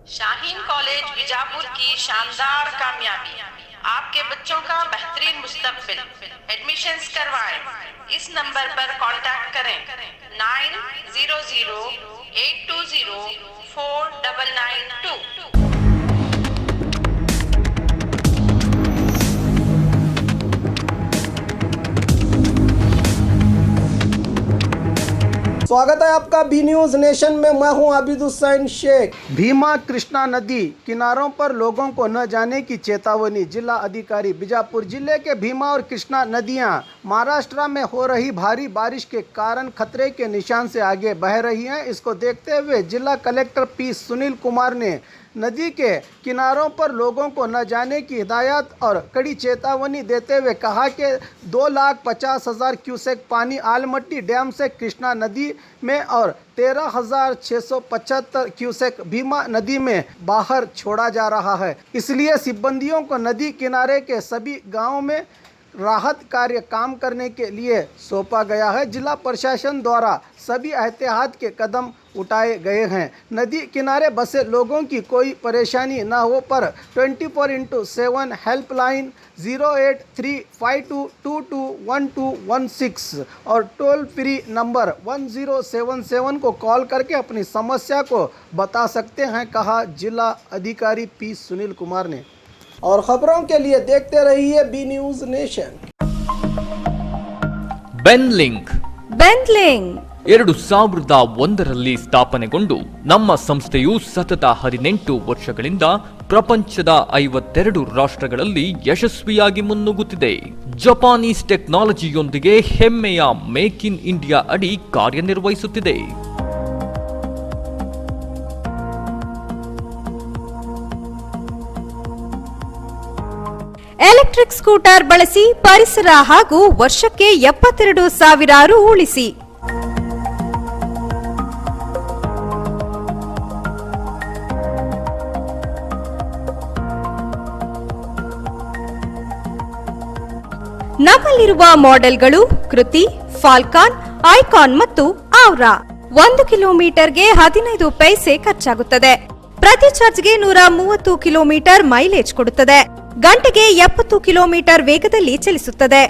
Shaheen college Bijapur की शानदार कामयाबी, आपके बच्चों का बेहतरीन मुस्तकबिल। एडमिशन्स करवाएं। इस नंबर पर कांटेक्ट करें 9008204992। स्वागत है आपका बी न्यूज नेशन में। मैं हूं आबिद हुसैन शेख। भीमा कृष्णा नदी किनारों पर लोगों को न जाने की चेतावनी। जिला अधिकारी बीजापुर जिले के भीमा और कृष्णा नदियां महाराष्ट्र में हो रही भारी बारिश के कारण खतरे के निशान से आगे बह रही हैं। इसको देखते हुए जिला कलेक्टर पी सुनील कुमार ने नदी के किनारों पर लोगों को न जाने की हिदायत और कड़ी चेतावनी देते हुए कहा कि 2,50,000 क्यूसेक पानी आलमट्टी डैम से कृष्णा नदी में और 13,675 क्यूसेक भीमा नदी में बाहर छोड़ा जा रहा है। इसलिए सिब्बंदियों को नदी किनारे के सभी गांवों में राहत कार्य काम करने के लिए सौंपा गया है। जिला प्रशासन द्वारा सभी एहतियात के कदम उठाए गए हैं। नदी किनारे बसे लोगों की कोई परेशानी न हो पर 24/7 हेल्पलाइन 08352221216 और टोल फ्री नंबर 1077 को कॉल करके अपनी समस्या को बता सकते हैं, कहा जिला अधिकारी पी सुनील कुमार ने। और खबरों के लिए देखते रहिए बी न्यूज नेशन। ಬೆನ್ಲಿಂಗ್ 2001ರಲ್ಲಿ ಸ್ಥಾಪನೆಗೊಂಡು ನಮ್ಮ ಸಂಸ್ಥೆಯು ಸತತ 18 ವರ್ಷಗಳಿಂದ ಪ್ರಪಂಚದ 52 ರಾಷ್ಟ್ರಗಳಲ್ಲಿ ಯಶಸ್ವಿಯಾಗಿ ಮುನ್ನುಗ್ಗುತ್ತಿದೆ. ಜಪಾನೀಸ್ ಟೆಕ್ನಾಲಜಿಯೊಂದಿಗೆ ಹೆಮ್ಮೆಯ ಮೇಕ್ ಇನ್ ಇಂಡಿಯಾ ಅಡಿ ಕಾರ್ಯನಿರ್ವಹಿಸುತ್ತಿದೆ. ಎಲೆಕ್ಟ್ರಿಕ್ ಸ್ಕೂಟರ್ ಬಳಸಿ ಪರಿಸರ ಹಾಗೂ ವರ್ಷಕ್ಕೆ 72,000 ರು ಉಳಿಸಿ. ನಮ್ಮಲ್ಲಿರುವ ಮಾಡೆಲ್ಗಳು ಕೃತಿ, ಫಾಲ್ಕಾನ್, ಐಕಾನ್ ಮತ್ತು ಔರಾ. 1 ಕಿಲೋಮೀಟರ್ಗೆ 15 ಪೈಸೆ ಖರ್ಚಾಗುತ್ತದೆ. ಪ್ರತಿ ಚಾರ್ಜ್ಗೆ 130 ಕಿಲೋಮೀಟರ್ ಮೈಲೇಜ್ ಕೊಡುತ್ತದೆ. ಗಂಟೆಗೆ 70 ಕಿಲೋಮೀಟರ್ ವೇಗದಲ್ಲಿ ಚಲಿಸುತ್ತದೆ.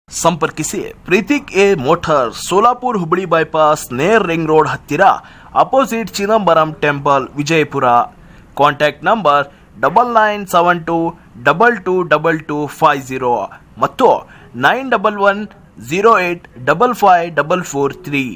ಸಂಪರ್ಕಿಸಿ ಪ್ರೀತಿಕ್ ಎ motor, Solapur Hubballi bypass, near ring road ಹತ್ತಿರ, opposite Chidambaram temple, Vijayapura. Contact number 9972222250 ಮತ್ತು 9110855443.